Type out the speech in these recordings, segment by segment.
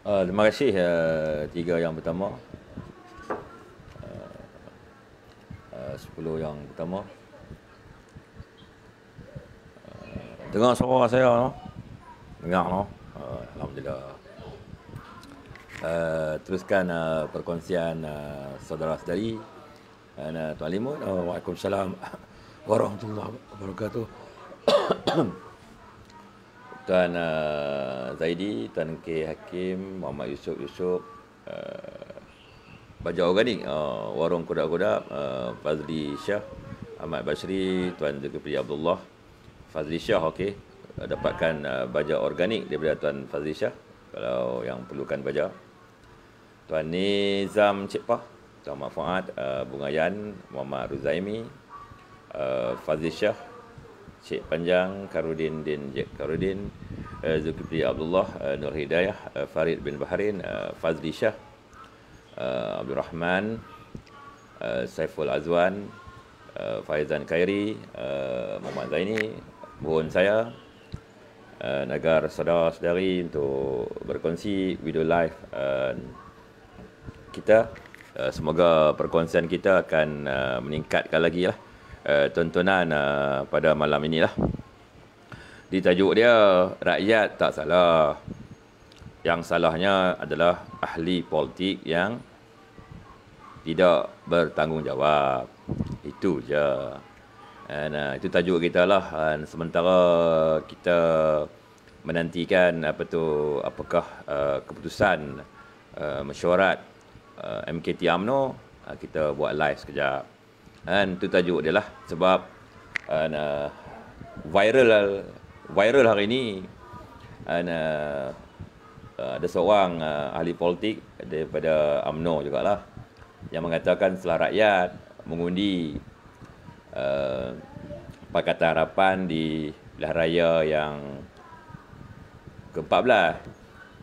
Terima kasih tiga yang pertama, 10 yang pertama. Dengar suara saya no? Dengar no? Alhamdulillah. Teruskan perkongsian saudara-saudari dan Tuan Limun. Waalaikumsalam warahmatullahi wabarakatuh. Tuan Zaidi, Tuan K. Hakim, Muhammad Yusof, Baja Organik, Warung Kuda-Kuda, Fazli Shah, Ahmad Basri, Tuan Zulkifli Abdullah, Fazli Shah, okey. Dapatkan baja organik daripada Tuan Fazli Shah, kalau yang perlukan baja. Tuan Nizam Cik Pah, Tuan Mak Fuad, Bunga Yan, Muhammad Ruzaimi, Fazli Shah, Cik Panjang, Karudin Din Jek Karudin, Zulkifli Abdullah, Nur Hidayah, Farid bin Bahrain, Fazli Shah, Abdul Rahman, Saiful Azwan, Faizan Khairi, Muhammad Zaini. Mohon saya agar saudara-saudari untuk berkongsi video live kita. Semoga perkongsian kita akan meningkatkan lagi lah tontonan pada malam inilah. Di tajuk dia, rakyat tak salah. Yang salahnya adalah ahli politik yang tidak bertanggungjawab. Itu je. Dan itu tajuk kita lah. Dan sementara kita menantikan apakah keputusan mesyuarat MKT UMNO, kita buat live sekejap. Dan itu tajuk dia lah. Sebab viral hari ini. Dan ada seorang ahli politik daripada UMNO jugalah yang mengatakan setelah rakyat mengundi Pakatan Harapan di pilihan raya yang ke-14.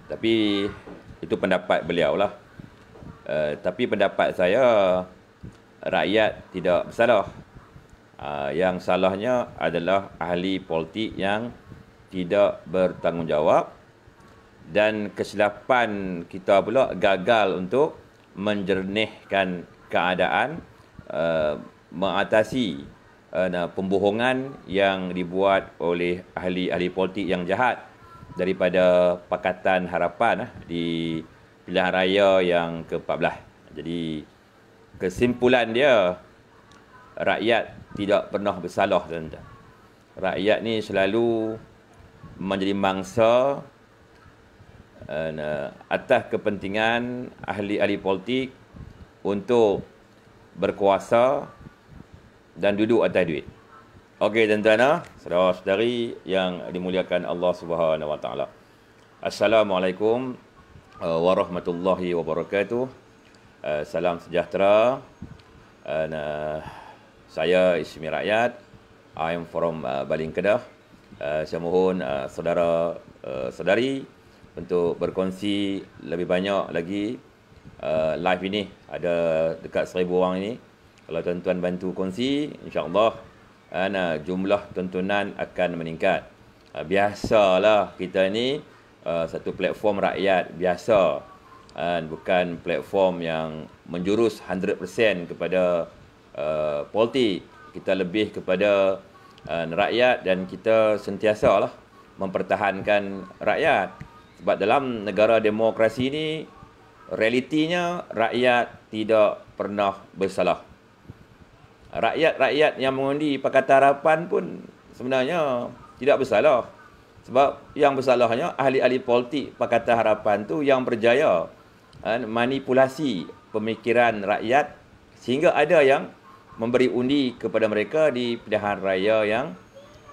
Tapi itu pendapat beliau lah. Tapi pendapat saya, rakyat tidak bersalah. Yang salahnya adalah ahli politik yang tidak bertanggungjawab, dan kesilapan kita pula gagal untuk menjernihkan keadaan, mengatasi pembohongan yang dibuat oleh ahli-ahli politik yang jahat daripada Pakatan Harapan di pilihan raya yang ke-14. Jadi kesimpulan dia, rakyat tidak pernah bersalah, tuan-tuan. Rakyat ni selalu menjadi mangsa atas kepentingan ahli-ahli politik untuk berkuasa dan duduk atas duit. Okey tuan-tuan, saudara-saudari yang dimuliakan Allah Subhanahu Wa Taala. Assalamualaikum warahmatullahi wabarakatuh. Salam sejahtera. Saya Ismi Rakyat. I am from Baling Kedah. Saya mohon saudara-saudari untuk berkongsi lebih banyak lagi live ini. Ada dekat 1000 orang ini. Kalau tuan-tuan bantu kongsi, insya-Allah jumlah tontonan akan meningkat. Biasalah kita ni satu platform rakyat biasa, bukan platform yang menjurus 100% kepada politik. Kita lebih kepada rakyat, dan kita sentiasalah mempertahankan rakyat. Sebab dalam negara demokrasi ni, realitinya rakyat tidak pernah bersalah. Rakyat-rakyat yang mengundi Pakatan Harapan pun sebenarnya tidak bersalah. Sebab yang bersalahnya ahli-ahli politik Pakatan Harapan tu yang berjaya manipulasi pemikiran rakyat sehingga ada yang memberi undi kepada mereka di pilihan raya yang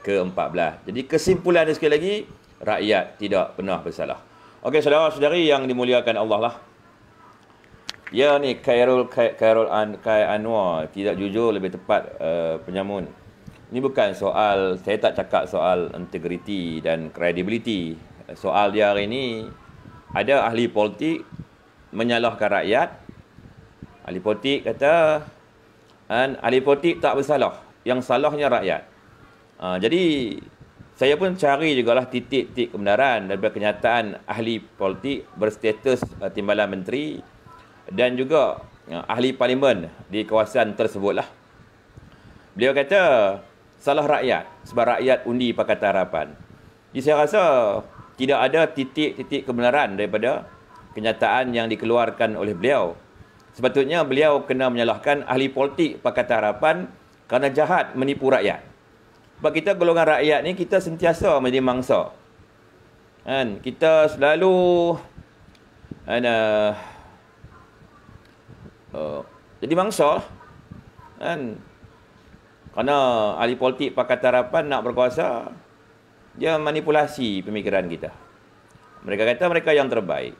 ke-14. Jadi kesimpulan dia sekali lagi, rakyat tidak pernah bersalah. Okey, saudara-saudari yang dimuliakan Allah lah. Ya ni Khairul Anwar, tidak jujur lebih tepat penyamun. Ini bukan soal, saya tak cakap soal integriti dan credibility. Soal dia hari ini, ada ahli politik menyalahkan rakyat. Ahli politik kata ahli politik tak bersalah, yang salahnya rakyat. Jadi Saya pun cari jugalah titik-titik kebenaran daripada kenyataan ahli politik berstatus timbalan menteri dan juga ahli parlimen di kawasan tersebutlah. Beliau kata salah rakyat sebab rakyat undi Pakatan Harapan. Jadi saya rasa tidak ada titik-titik kebenaran daripada kenyataan yang dikeluarkan oleh beliau. Sepatutnya beliau kena menyalahkan ahli politik Pakatan Harapan kerana jahat menipu rakyat. Sebab kita golongan rakyat ni kita sentiasa menjadi mangsa. Kan? Kita selalu jadi mangsa. Kan? Kerana ahli politik Pakatan Harapan nak berkuasa, dia manipulasi pemikiran kita. Mereka kata mereka yang terbaik.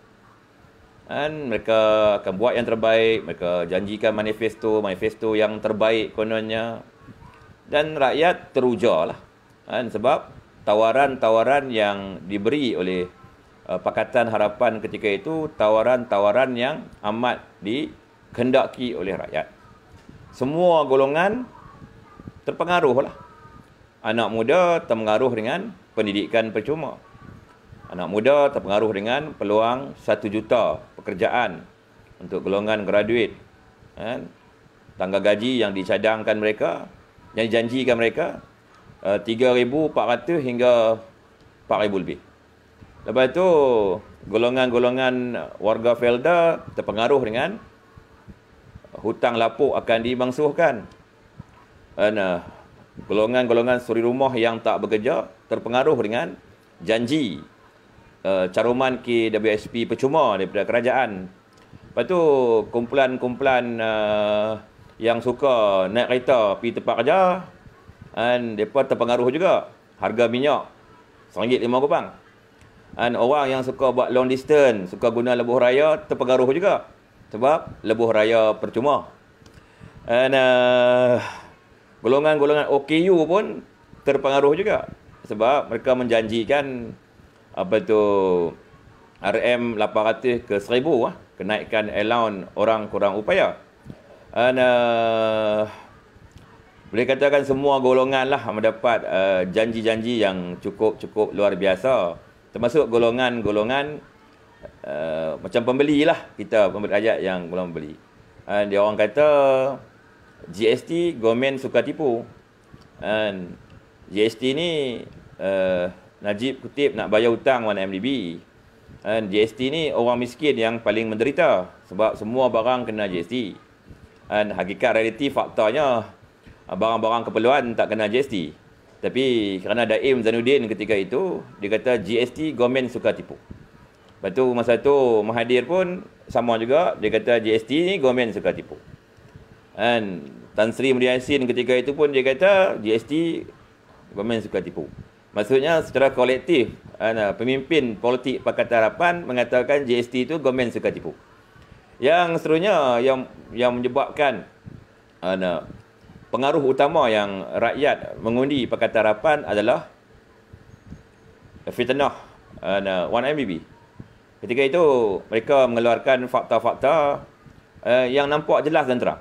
Dan mereka akan buat yang terbaik, mereka janjikan manifesto yang terbaik kononnya. Dan rakyat teruja lah. Sebab tawaran-tawaran yang diberi oleh Pakatan Harapan ketika itu, tawaran-tawaran yang amat dikehendaki oleh rakyat. Semua golongan terpengaruh lah. Anak muda terpengaruh dengan pendidikan percuma. Anak muda terpengaruh dengan peluang 1 juta pekerjaan untuk golongan graduate. Tangga gaji yang dicadangkan mereka, yang dijanjikan mereka, 3,400 hingga 4,000 lebih. Lepas tu, golongan-golongan warga Felda terpengaruh dengan hutang lapuk akan dibangsuhkan. Dan golongan-golongan suri rumah yang tak bekerja terpengaruh dengan janji caruman KWSP percuma daripada kerajaan. Lepas tu kumpulan-kumpulan yang suka naik kereta pergi tempat kerja, dan mereka terpengaruh juga. Harga minyak RM1.05. Dan orang yang suka buat long distance, suka guna lebuh raya, terpengaruh juga. Sebab lebuh raya percuma. Dan golongan-golongan OKU pun terpengaruh juga. Sebab mereka menjanjikan RM800 ke RM1,000 kenaikan allowance orang kurang upaya. Dan boleh katakan semua golongan lah mendapat janji-janji yang cukup luar biasa. Termasuk golongan-golongan macam pembeli lah, kita pembeli rakyat yang golongan pembeli. Dia orang kata GST government suka tipu. GST ni Najib kutip nak bayar hutang 1MDB. GST ni orang miskin yang paling menderita sebab semua barang kena GST. Dan hakikat realiti faktanya barang-barang keperluan tak kena GST. Tapi kerana Daim Zainuddin ketika itu dia kata GST government suka tipu. Lepas tu masa tu Mahathir pun sama juga, dia kata GST ni government suka tipu. Dan Tan Sri Muhyiddin Yassin ketika itu pun dia kata GST government suka tipu. Maksudnya secara kolektif pemimpin politik Pakatan Harapan mengatakan GST itu government suka tipu. Yang seterusnya yang menyebabkan pengaruh utama yang rakyat mengundi Pakatan Harapan adalah fitnah 1MDB. Ketika itu mereka mengeluarkan fakta-fakta yang nampak jelas dan terang.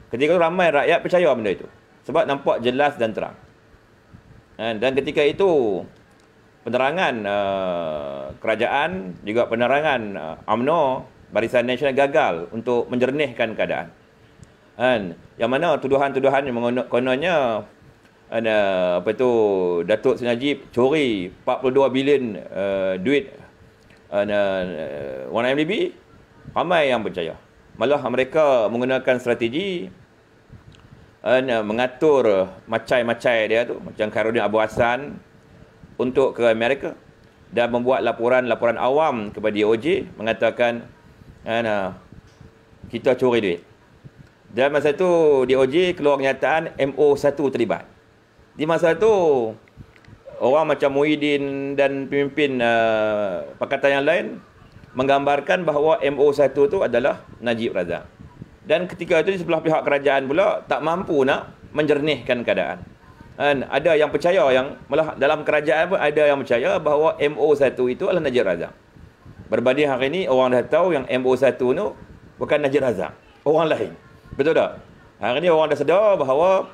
Ketika itu ramai rakyat percaya benda itu sebab nampak jelas dan terang. Dan ketika itu penerangan kerajaan juga penerangan UMNO Barisan Nasional gagal untuk menjernihkan keadaan. Yang mana tuduhan-tuduhan yang kononnya Datuk Seri Najib curi 42 bilion duit 1MDB, ramai yang percaya. Malah mereka menggunakan strategi mengatur macai-macai dia tu, macam Khairuddin Abu Hassan untuk ke Amerika dan membuat laporan-laporan awam kepada DOJ mengatakan kita curi duit. Dan masa tu DOJ keluar kenyataan MO1 terlibat. Di masa tu orang macam Muhyiddin dan pemimpin pakatan yang lain menggambarkan bahawa MO1 tu adalah Najib Razak. Dan ketika itu di sebelah pihak kerajaan pula tak mampu nak menjernihkan keadaan. Ada yang percaya, malah dalam kerajaan pun ada yang percaya bahawa MO1 itu adalah Najib Razak. Berbanding hari ini orang dah tahu yang MO1 tu bukan Najib Razak, orang lain. Betul tak? Hari ini orang dah sedar bahawa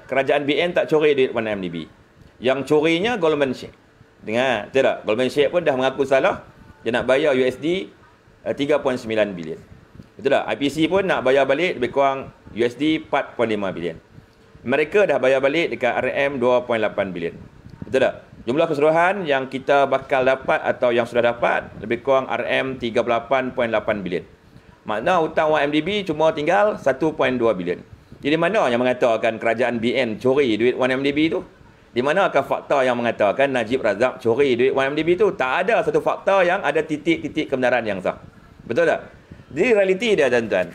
kerajaan BN tak curi duit 1MDB. Yang curinya Goldman Sachs. Dengar, betul tak? Goldman Sachs pun dah mengaku salah. Dia nak bayar USD 3.9 bilion. Betul tak? IPC pun nak bayar balik lebih kurang USD 4.5 bilion. Mereka dah bayar balik dekat RM 2.8 bilion. Betul tak? Jumlah keseluruhan yang kita bakal dapat atau yang sudah dapat lebih kurang RM 38.8 bilion. Makna hutang 1MDB cuma tinggal 1.2 bilion. Jadi mana yang mengatakan kerajaan BN curi duit 1MDB tu? Di manakah fakta yang mengatakan Najib Razak curi duit 1MDB tu? Tak ada satu fakta yang ada titik-titik kebenaran yang sah. Betul tak? Jadi realiti dia, tuan-tuan.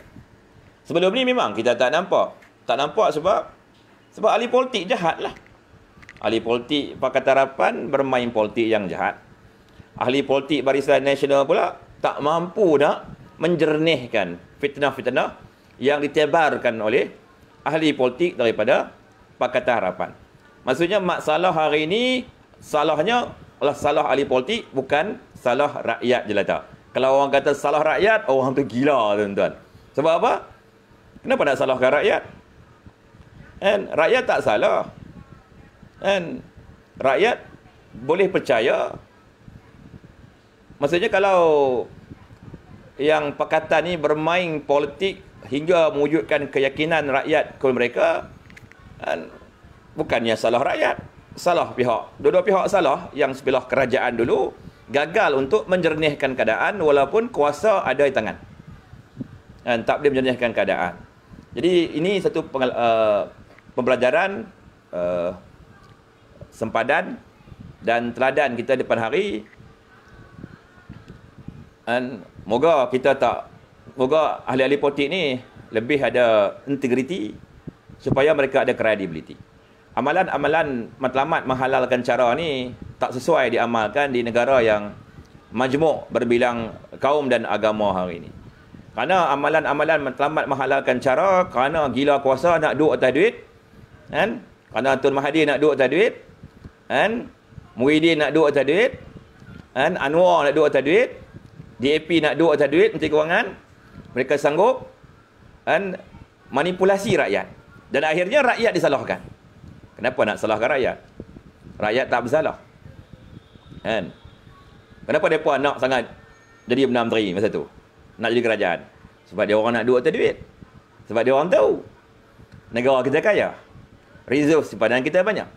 Sebelum ni memang kita tak nampak. Tak nampak sebab ahli politik jahat lah. Ahli politik Pakatan Harapan bermain politik yang jahat. Ahli politik Barisan Nasional pula tak mampu nak menjernihkan fitnah-fitnah yang ditebarkan oleh ahli politik daripada Pakatan Harapan. Maksudnya masalah hari ini salahnya adalah salah ahli politik, bukan salah rakyat jelata. Kalau orang kata salah rakyat, orang tu gila, tuan-tuan. Sebab apa? Kenapa nak salahkan rakyat? Rakyat tak salah. Rakyat boleh percaya. Maksudnya kalau yang pakatan ni bermain politik hingga mewujudkan keyakinan rakyat kepada mereka, bukannya salah rakyat, salah pihak. Dua-dua pihak salah. Yang sebelah kerajaan dulu gagal untuk menjernihkan keadaan walaupun kuasa ada di tangan. Tak boleh menjernihkan keadaan. Jadi ini satu pembelajaran sempadan dan teladan kita depan hari. Moga ahli-ahli politik ni lebih ada integriti supaya mereka ada kredibiliti. Amalan-amalan matlamat menghalalkan cara ni tak sesuai diamalkan di negara yang majmuk berbilang kaum dan agama hari ini. Kerana amalan-amalan matlamat menghalalkan cara, kerana gila kuasa nak duduk atas duit, kerana Tun Mahathir nak duduk atas duit, Muhyiddin nak duduk atas duit, Anwar nak duduk atas duit, DAP nak duduk atas duit, Menteri Kewangan, mereka sanggup manipulasi rakyat. Dan akhirnya rakyat disalahkan. Kenapa nak salahkan rakyat? Rakyat tak bersalah. Kenapa mereka nak sangat jadi Perdana Menteri masa tu? Nak jadi kerajaan? Sebab dia orang nak duduk atas duit. Sebab dia orang tahu negara kita kaya. Reserve simpanan kita banyak.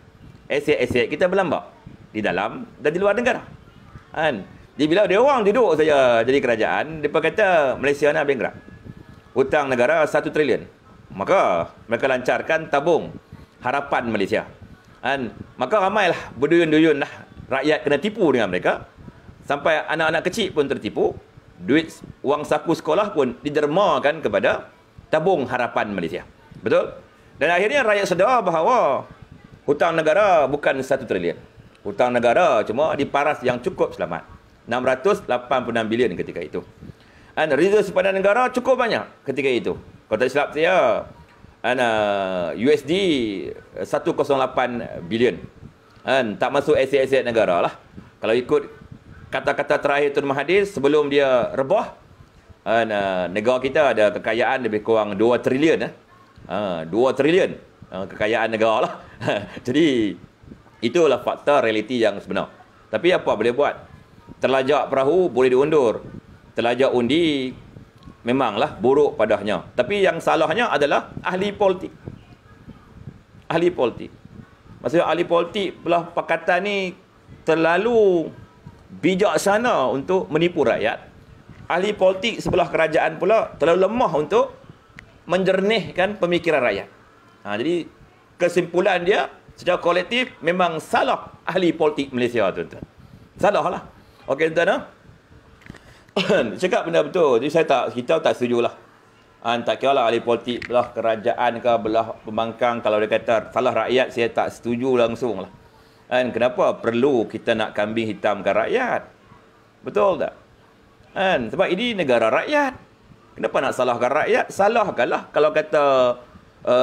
Aset-aset kita berlambak di dalam dan di luar negara. Jadi bila dia orang duduk saja jadi kerajaan, mereka kata Malaysia nak bankrupt. Hutang negara 1 trilion. Maka mereka lancarkan tabung harapan Malaysia. Maka ramailah berduyun-duyun lah rakyat kena tipu dengan mereka. Sampai anak-anak kecil pun tertipu. Duit wang saku sekolah pun didermakan kepada tabung harapan Malaysia. Betul? Dan akhirnya rakyat sedar bahawa hutang negara bukan 1 trilion. Hutang negara cuma diparas yang cukup selamat. 686 bilion ketika itu. Reserve simpanan negara cukup banyak ketika itu. Kalau tak silap saya, USD 108 bilion. Tak masuk aset-aset negara lah. Kalau ikut kata-kata terakhir Tun Mahathir sebelum dia rebah, negara kita ada kekayaan lebih kurang 2 trilion. 2 trilion kekayaan negara lah. Jadi itulah fakta realiti yang sebenar. Tapi apa boleh buat? Terlajak perahu boleh diundur. Terlajak undi memanglah buruk padanya. Tapi yang salahnya adalah ahli politik. Ahli politik. Maksudnya ahli politik belah pakatan ni terlalu bijaksana untuk menipu rakyat. Ahli politik sebelah kerajaan pula terlalu lemah untuk menjernihkan pemikiran rakyat. Jadi kesimpulan dia secara kolektif memang salah ahli politik Malaysia, tuan-tuan. Salah lah. Okey, tuan-tuan. Cakap benda betul. Jadi kita tak setujulah. Tak kira lah ahli politik belah kerajaan ke belah pembangkang, kalau dia kata salah rakyat, saya tak setuju langsung lah. Kenapa perlu kita nak kambing hitamkan rakyat? Betul tak? Sebab ini negara rakyat. Kenapa nak salahkan rakyat? Salahkanlah. Kalau kata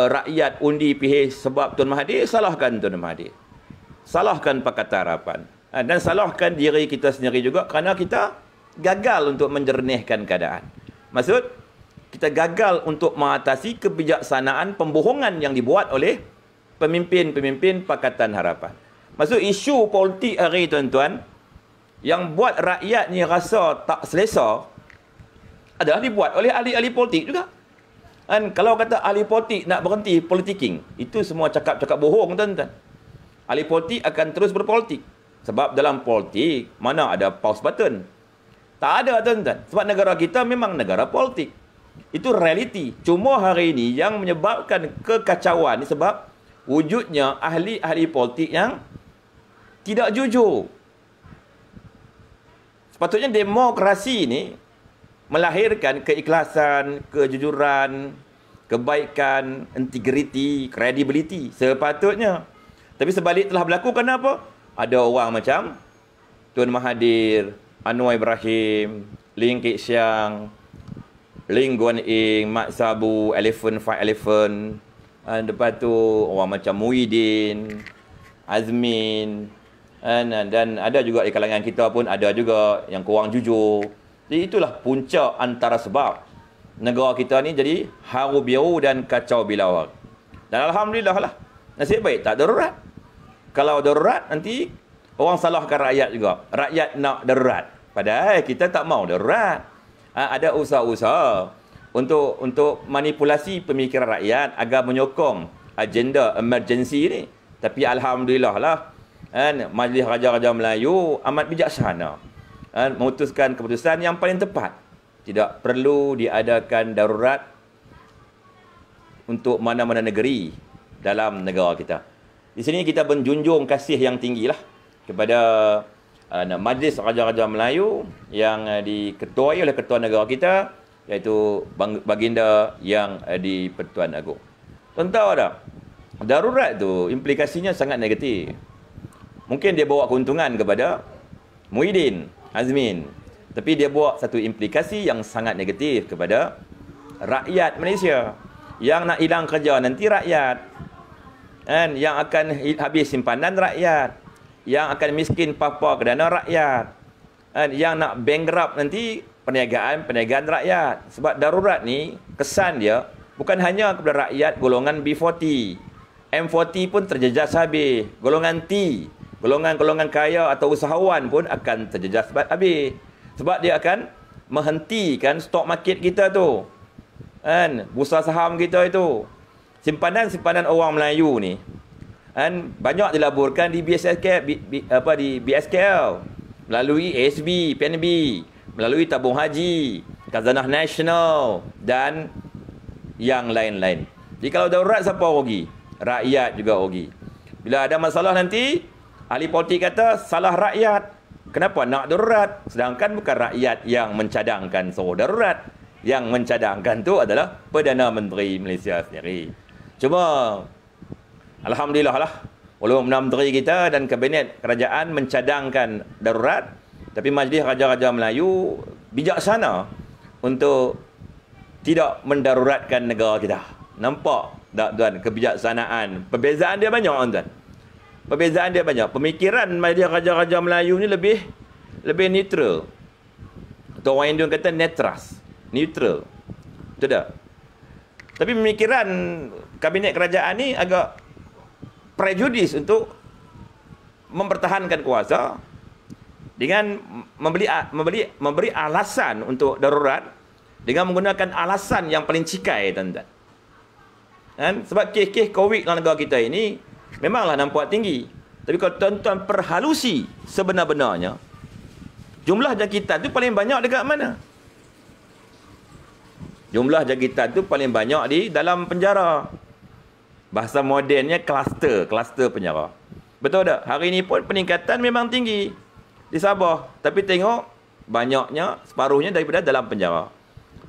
rakyat undi PH sebab Tun Mahathir, salahkan Tun Mahathir. Salahkan Pakatan Harapan. Dan salahkan diri kita sendiri juga kerana kita gagal untuk menjernihkan keadaan. Maksud, kita gagal untuk mengatasi kebijaksanaan pembohongan yang dibuat oleh pemimpin-pemimpin Pakatan Harapan. Maksud isu politik hari tuan-tuan yang buat rakyat ni rasa tak selesa adalah dibuat oleh ahli-ahli politik juga. Dan kalau kata ahli politik nak berhenti politicking, itu semua cakap-cakap bohong tuan-tuan. Ahli politik akan terus berpolitik. Sebab dalam politik mana ada pause button. Tak ada tuan-tuan. Sebab negara kita memang negara politik. Itu realiti. Cuma hari ini yang menyebabkan kekacauan ni sebab wujudnya ahli-ahli politik yang tidak jujur. Sepatutnya demokrasi ni melahirkan keikhlasan, kejujuran, kebaikan, integriti, credibility. Sepatutnya. Tapi sebalik telah berlaku kenapa? Ada orang macam Tun Mahathir, Anwar Ibrahim, Ling Kek Siang, Ling Guan Eng, Mat Sabu, Elephant Fight Elephant. Lepas tu orang macam Muhyiddin, Azmin, dan ada juga di kalangan kita pun ada juga yang kurang jujur. Jadi itulah puncak antara sebab negara kita ni jadi haru biru dan kacau bilau. Dan alhamdulillah lah, nasib baik tak darurat. Kalau darurat nanti orang salahkan rakyat juga. Rakyat nak darurat. Padahal kita tak mau darurat. Ada usaha-usaha untuk manipulasi pemikiran rakyat agar menyokong agenda emergency ni. Tapi alhamdulillah lah, Majlis Raja-Raja Melayu amat bijaksana, memutuskan keputusan yang paling tepat. Tidak perlu diadakan darurat untuk mana-mana negeri dalam negara kita. Di sini kita menjunjung kasih yang tinggilah kepada Majlis Raja-Raja Melayu yang diketuai oleh Ketua Negara kita, iaitu Baginda Yang di-Pertuan Agong. Tuan tahu tak? Darurat tu implikasinya sangat negatif. Mungkin dia bawa keuntungan kepada Muhyiddin, Azmin. Tapi dia bawa satu implikasi yang sangat negatif kepada rakyat Malaysia. Yang nak hilang kerja nanti rakyat. Yang akan habis simpanan rakyat. Yang akan miskin papa kedana rakyat. Yang nak bankrupt nanti perniagaan rakyat. Sebab darurat ni, kesan dia bukan hanya kepada rakyat golongan B40. M40 pun terjejas habis. Golongan T, golongan-golongan kaya atau usahawan pun akan terjejas habis. Sebab dia akan menghentikan stok market kita tu. Bursa saham kita itu. Simpanan-simpanan orang Melayu ni banyak dilaburkan di BSKL, di BSKL, melalui ASB, PNB, melalui tabung haji, Khazanah Nasional dan yang lain-lain. Jadi kalau darurat, siapa rugi? Rakyat juga rugi. Bila ada masalah nanti, ahli politik kata salah rakyat. Kenapa nak darurat? Sedangkan bukan rakyat yang mencadangkan suruh darurat. Yang mencadangkan tu adalah Perdana Menteri Malaysia sendiri. Cuma alhamdulillah lah, walaupun Perdana Menteri kita dan Kabinet Kerajaan mencadangkan darurat, tapi Majlis Raja-Raja Melayu bijaksana untuk tidak mendaruratkan negara kita. Nampak tak tuan kebijaksanaan? Perbezaan dia banyak tuan. Perbezaan dia banyak. Pemikiran Majlis Raja-Raja Melayu ni lebih neutral. Atau orang Hindu kata netras. Neutral. Betul tak? Tapi pemikiran Kabinet Kerajaan ni agak prejudis untuk mempertahankan kuasa dengan memberi alasan untuk darurat dengan menggunakan alasan yang paling cikai, tuan-tuan. Sebab kes-kes COVID dalam negara kita ini memanglah nampak tinggi. Tapi kalau tuan-tuan perhalusi sebenar-benarnya, jumlah jangkitan tu paling banyak dekat mana? Jumlah jangkitan tu paling banyak di dalam penjara. Bahasa modennya kluster penjara. Betul tak? Hari ini pun peningkatan memang tinggi di Sabah. Tapi tengok banyaknya, separuhnya daripada dalam penjara.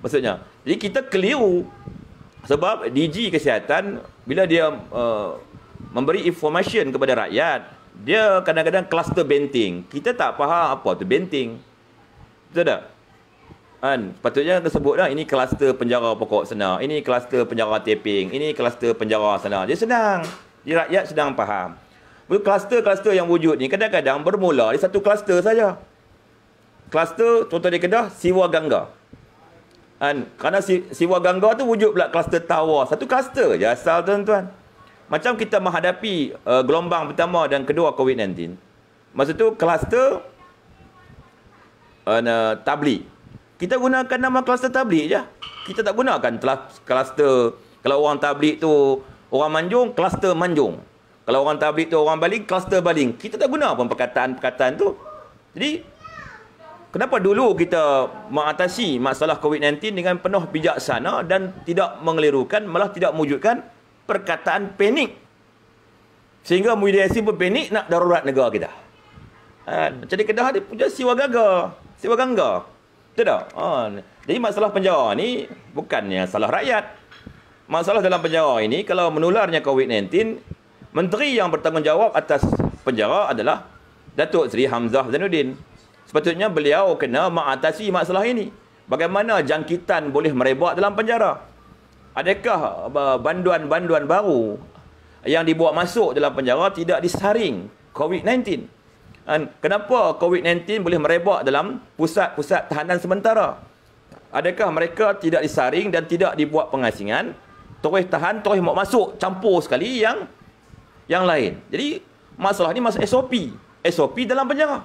Maksudnya, jadi kita keliru. Sebab DG Kesihatan, bila dia memberi information kepada rakyat, dia kadang-kadang kluster benting. Kita tak faham apa tu benting. Betul tak? Patutnya tersebutlah ini kluster penjara pokok senar, ini kluster penjara taping, ini kluster penjara senar. Dia senang. Jadi rakyat sedang faham. Kluster-kluster yang wujud ni kadang-kadang bermula di satu kluster saja. Kluster contoh di Kedah, Siwa Gangga. Kerana Siwa Gangga tu wujud pula kluster tower. Satu kluster je asal, tuan-tuan. Macam kita menghadapi gelombang pertama dan kedua COVID-19. Masa tu kluster tabligh. Kita gunakan nama kluster tabligh je. Kita tak gunakan kluster, kalau orang tabligh tu orang Manjung, kluster Manjung. Kalau orang tabligh tu orang Baling, kluster Baling. Kita tak guna pun perkataan-perkataan tu. Jadi, kenapa dulu kita mengatasi masalah COVID-19 dengan penuh bijaksana dan tidak mengelirukan, malah tidak mewujudkan perkataan panik. Sehingga Muhyiddin Yassin pun panik nak darurat negara kita. Jadi Kedah dia punya Siwa Gangga. Betul tak? Jadi masalah penjara ni bukannya salah rakyat. Masalah dalam penjara ini, kalau menularnya COVID-19, menteri yang bertanggungjawab atas penjara adalah Datuk Seri Hamzah Zainuddin. Sepatutnya beliau kena mengatasi masalah ini. Bagaimana jangkitan boleh merebak dalam penjara? Adakah banduan-banduan baru yang dibawa masuk dalam penjara tidak disaring COVID-19? Kenapa COVID-19 boleh merebak dalam pusat-pusat tahanan sementara? Adakah mereka tidak disaring dan tidak dibuat pengasingan? Terus tahan, terus mau masuk, campur sekali yang lain. Jadi, masalah ni masalah SOP. SOP dalam penjara.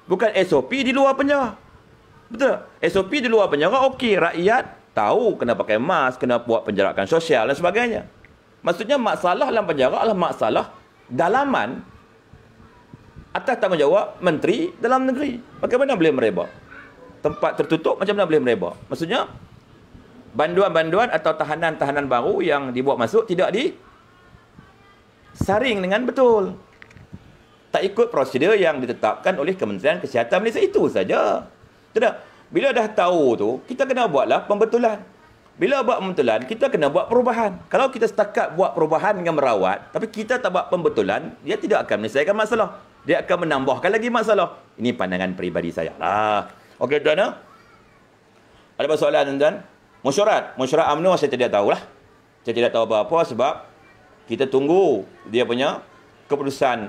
Bukan SOP di luar penjara. Betul? SOP di luar penjara, okey. Rakyat tahu kena pakai mask, kena buat penjarakan sosial dan sebagainya. Maksudnya, masalah dalam penjara adalah masalah dalaman atas tanggungjawab Menteri Dalam Negeri. Bagaimana boleh merebak? Tempat tertutup macam mana boleh merebak? Maksudnya, banduan-banduan atau tahanan-tahanan baru yang dibuat masuk tidak disaring dengan betul. Tak ikut prosedur yang ditetapkan oleh Kementerian Kesihatan Malaysia. Itu saja. Tidak. Bila dah tahu tu, kita kena buatlah pembetulan. Bila buat pembetulan, kita kena buat perubahan. Kalau kita setakat buat perubahan dengan merawat, tapi kita tak buat pembetulan, dia tidak akan menyelesaikan masalah. Dia akan menambahkan lagi masalah. Ini pandangan peribadi saya lah. Okey, tuan-tuan. Ada persoalan, tuan-tuan? Mesyuarat UMNO saya tidak tahulah. Saya tidak tahu apa-apa sebab kita tunggu dia punya keputusan.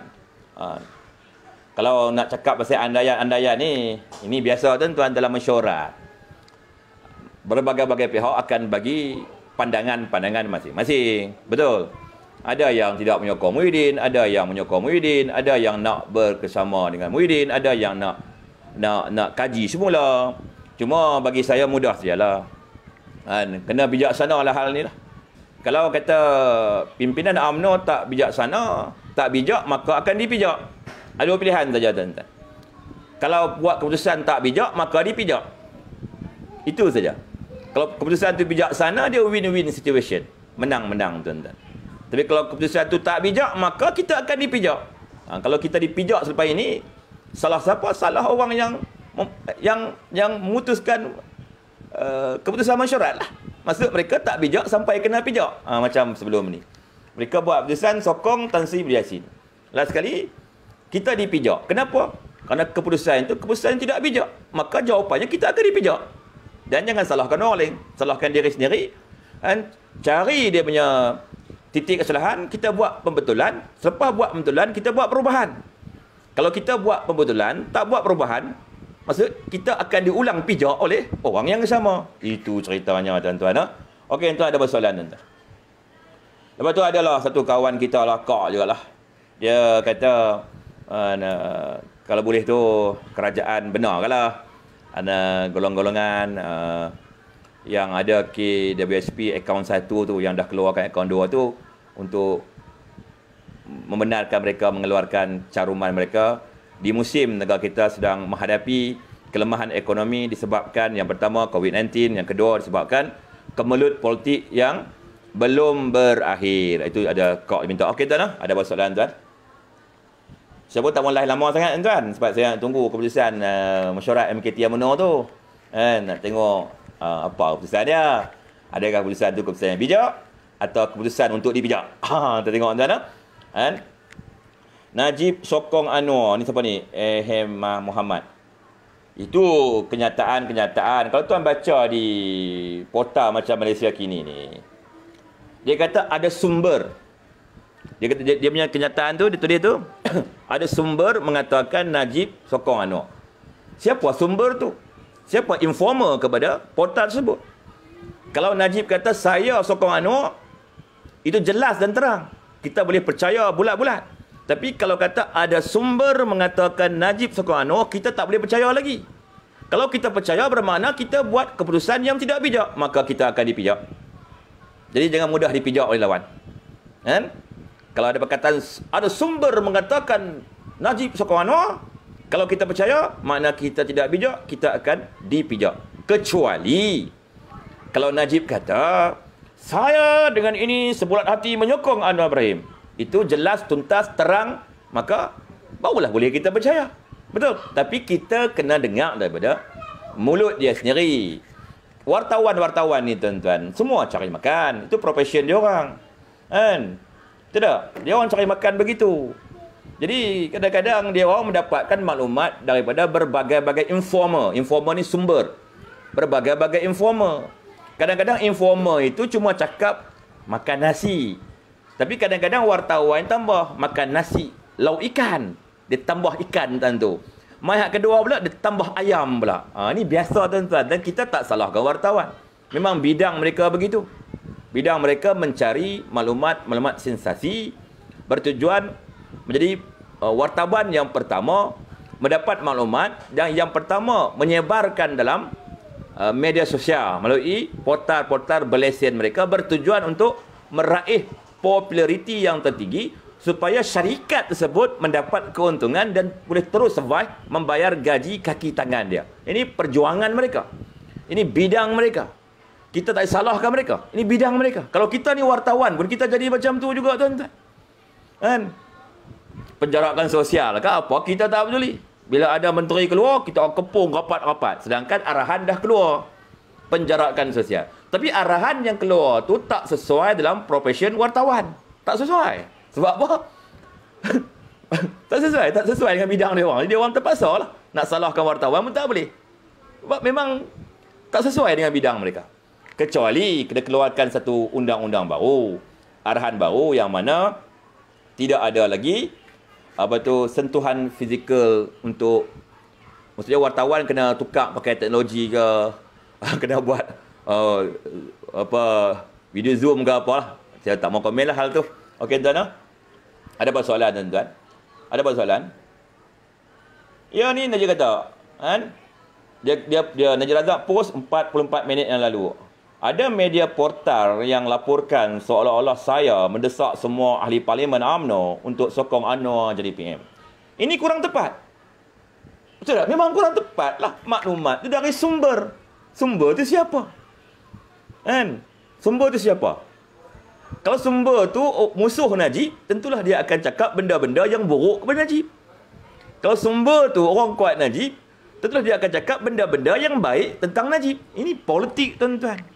Kalau nak cakap pasal andaian-andaian ni, ini biasa tuan-tuan dalam mesyuarat. Berbagai-bagai pihak akan bagi pandangan-pandangan masing-masing. Betul. Ada yang tidak menyokong Muhyiddin, ada yang menyokong Muhyiddin, ada yang nak bersama dengan Muhyiddin, ada yang nak kaji semula. Cuma bagi saya mudah sajalah. Kena bijaksana lah hal ni lah. Kalau kata pimpinan UMNO tak bijaksana, tak bijak, maka akan dipijak. Ada dua pilihan saja, tuan-tuan. Kalau buat keputusan tak bijak, maka dipijak. Itu saja. Kalau keputusan itu bijaksana, dia win-win situation. Menang-menang, tuan-tuan. Tapi kalau keputusan itu tak bijak, maka kita akan dipijak. Kalau kita dipijak selepas ini, salah siapa? Salah orang yang memutuskan keputusan mesyuarat lah. Maksud mereka tak bijak sampai kena pijak. Macam sebelum ni. Mereka buat keputusan sokong Tan Sri Muhyiddin. Last sekali, kita dipijak. Kenapa? Kerana keputusan itu keputusan yang tidak bijak. Maka jawapannya kita akan dipijak. Dan jangan salahkan orang lain. Salahkan diri sendiri. Dan cari dia punya titik kesalahan, kita buat pembetulan. Selepas buat pembetulan, kita buat perubahan. Kalau kita buat pembetulan, tak buat perubahan, maksud kita akan diulang pijak oleh orang yang sama. Itu ceritanya, tuan-tuan. Okey, tuan ada persoalan, tuan-tuan. Lepas tu adalah satu kawan kita lah, Kak jugalah. Dia kata, kalau boleh tu kerajaan benar lah. Ada golongan-golongan yang ada KWSP akaun 1 tu, yang dah keluarkan akaun 2 tu, untuk membenarkan mereka mengeluarkan caruman mereka di musim negara kita sedang menghadapi kelemahan ekonomi disebabkan yang pertama COVID-19, yang kedua disebabkan kemelut politik yang belum berakhir. Itu ada Kak minta. Okey, tuan, ada persoalan, tuan? Saya pun tak mau live lama sangat, tuan, sebab saya nak tunggu keputusan mesyuarat MKT UMNO tu. Nak tengok apa keputusan dia. Adakah keputusan tu keputusan yang bijak atau keputusan untuk dipijak? Kita tengok, tuan. Najib sokong Anwar. Ni siapa ni? Muhammad. Itu kenyataan-kenyataan. Kalau tuan baca di portal macam Malaysia Kini ni, dia kata ada sumber. Dia kata dia punya kenyataan tu, dia tulis tu ada sumber mengatakan Najib sokong Anwar. Siapa sumber tu? Siapa informer kepada portal tersebut? Kalau Najib kata saya sokong Anwar, itu jelas dan terang. Kita boleh percaya bulat-bulat. Tapi kalau kata ada sumber mengatakan Najib sokong Anwar, kita tak boleh percaya lagi. Kalau kita percaya bermakna kita buat keputusan yang tidak bijak, maka kita akan dipijak. Jadi jangan mudah dipijak oleh lawan. Kan? Kalau ada perkataan ada sumber mengatakan Najib sokong Anwar, kalau kita percaya, makna kita tidak bijak, kita akan dipijak. Kecuali kalau Najib kata, saya dengan ini sebulat hati menyokong Anwar Ibrahim. Itu jelas, tuntas, terang, maka barulah boleh kita percaya. Betul? Tapi kita kena dengar daripada mulut dia sendiri. Wartawan-wartawan ni tuan-tuan, semua cari makan. Itu profession dia orang. Kan? Tidak? Dia orang cari makan begitu. Jadi kadang-kadang dia orang mendapatkan maklumat daripada berbagai-bagai informer. Informer ni sumber. Berbagai-bagai informer. Kadang-kadang informer itu cuma cakap makan nasi. Tapi kadang-kadang wartawan tambah makan nasi, lauk ikan. Dia tambah ikan tentu. Yang kedua pula dia tambah ayam pula. Ini biasa tuan-tuan. Dan kita tak salahkan wartawan. Memang bidang mereka begitu. Bidang mereka mencari maklumat sensasi bertujuan menjadi wartawan yang pertama mendapat maklumat dan yang pertama menyebarkan dalam media sosial melalui portal-portal berlesen mereka bertujuan untuk meraih populariti yang tertinggi supaya syarikat tersebut mendapat keuntungan dan boleh terus survive membayar gaji kaki tangan dia. Ini perjuangan mereka. Ini bidang mereka. Kita tak salahkan mereka. Ini bidang mereka. Kalau kita ni wartawan pun kita jadi macam tu juga tuan-tuan. Kan? Penjarakan sosial ke apa, kita tak peduli. Bila ada menteri keluar, kita kepung rapat-rapat. Sedangkan arahan dah keluar. Penjarakan sosial. Tapi arahan yang keluar tu tak sesuai dalam profession wartawan. Tak sesuai. Sebab apa? tak sesuai dengan bidang dia orang. Dia orang terpaksa lah. Nak salahkan wartawan pun tak boleh. Sebab memang tak sesuai dengan bidang mereka. Kecuali kena keluarkan satu undang-undang baru. Arahan baru yang mana tidak ada lagi sentuhan fizikal untuk, maksudnya wartawan kena tukar pakai teknologi ke, kena buat video zoom ke apa lah. Saya tak mau komen lah hal tu. Okey tuan-tuan, ada apa soalan tuan-tuan? Ada apa soalan? Ya ni Najib kata, kan? Dia Najib Razak post 44 minit yang lalu. Ada media portal yang laporkan seolah-olah saya mendesak semua ahli parlimen UMNO untuk sokong Anwar jadi PM. Ini kurang tepat. Betul tak? Memang kurang tepat lah maklumat itu dari sumber. Sumber itu siapa? Kan? Sumber itu siapa? Kalau sumber tu musuh Najib, tentulah dia akan cakap benda-benda yang buruk kepada Najib. Kalau sumber tu orang kuat Najib, tentulah dia akan cakap benda-benda yang baik tentang Najib. Ini politik tuan-tuan.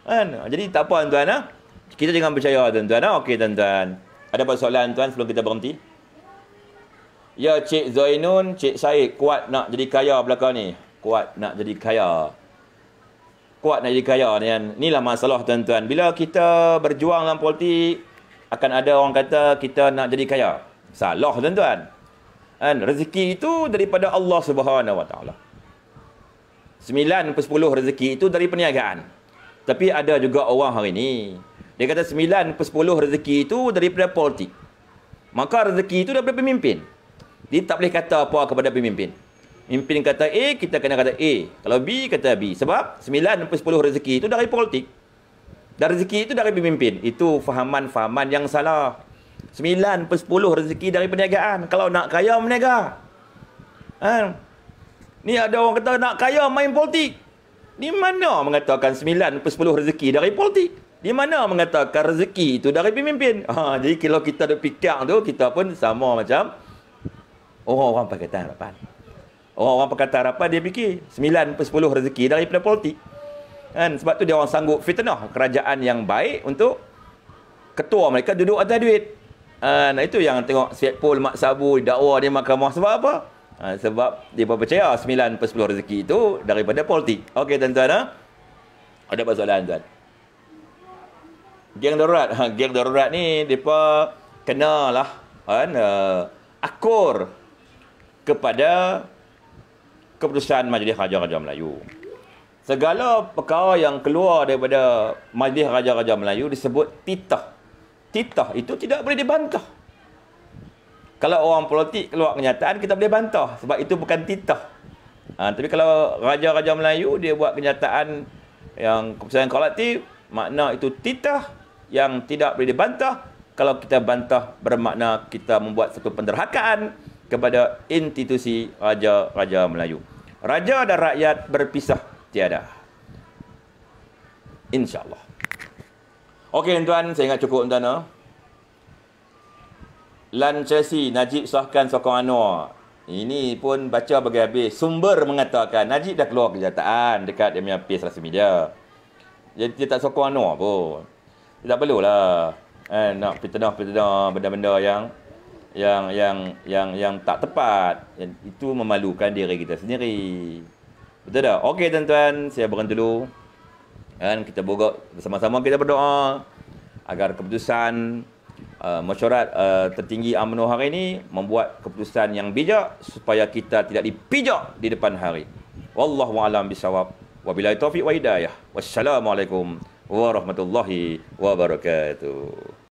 Kan? Jadi tak apa tuan-tuan. Kita jangan percaya tuan-tuan. Okey tuan-tuan. Ada apa soalan tuan sebelum kita berhenti? Ya Cik Zainun, Cik Syed kuat nak jadi kaya belakang ni. Kuat nak jadi kaya. Kuat nak jadi kaya ni kan. Inilah masalah tuan-tuan. Bila kita berjuang dalam politik, akan ada orang kata kita nak jadi kaya. Salah tuan-tuan. Kan? Rezeki itu daripada Allah Subhanahu Wa Taala. 9/10 rezeki itu dari perniagaan. Tapi ada juga orang hari ni, dia kata 9/10 rezeki itu daripada politik. Maka rezeki itu daripada pemimpin. Dia tak boleh kata apa kepada pemimpin. Pemimpin kata A, kita kena kata A. Kalau B, kata B. Sebab 9/10 rezeki itu dari politik. Dan rezeki itu dari pemimpin. Itu fahaman-fahaman yang salah. 9/10 rezeki dari perniagaan. Kalau nak kaya, berniaga. Ni ada orang kata nak kaya, main politik. Di mana mengatakan 9/10 rezeki dari politik? Di mana mengatakan rezeki itu dari pemimpin? Jadi kalau kita ada fikir tu, kita pun sama macam orang-orang Pakatan Harapan. Orang-orang Pakatan Harapan dia fikir 9/10 rezeki daripada politik. Kan? Sebab tu dia orang sanggup fitnah kerajaan yang baik untuk ketua mereka duduk atas duit. Nah itu yang tengok Syed Paul Mak Sabu dakwa di mahkamah. Sebab apa? Sebab dia percaya 9/10 rezeki itu daripada politik. Okey tuan-tuan. Ada apa soalan tuan? Geng darurat. Geng darurat ni depa kenalah akur kepada keputusan Majlis Raja-Raja Melayu. Segala perkara yang keluar daripada Majlis Raja-Raja Melayu disebut titah. Titah itu tidak boleh dibantah. Kalau orang politik keluar kenyataan, kita boleh bantah. Sebab itu bukan titah. Tapi kalau Raja-Raja Melayu, dia buat kenyataan yang keputusan kolektif, makna itu titah yang tidak boleh dibantah. Kalau kita bantah, bermakna kita membuat satu penderhakaan kepada institusi Raja-Raja Melayu. Raja dan rakyat berpisah tiada. InsyaAllah. Okey tuan-tuan, saya ingat cukup tuan-tuan. Lan Chelsea, Najib sahkan sokong Anwar. Ini pun baca bagi habis. Sumber mengatakan Najib dah keluar kenyataan dekat dia punya page rasmi dia. Jadi dia tak sokong Anwar pun. Dia tak perlulah nak fitnah benda-benda yang tak tepat. Itu memalukan diri kita sendiri. Betul tak? Okey tuan-tuan, saya berhenti dulu. Kita bersama-sama kita berdoa agar keputusan mesyuarat tertinggi UMNO hari ini membuat keputusan yang bijak supaya kita tidak dipijak di depan hari. Wallahu a'lam bishawab. Wabillahi taufiq wa hidayah. Wassalamualaikum warahmatullahi wabarakatuh.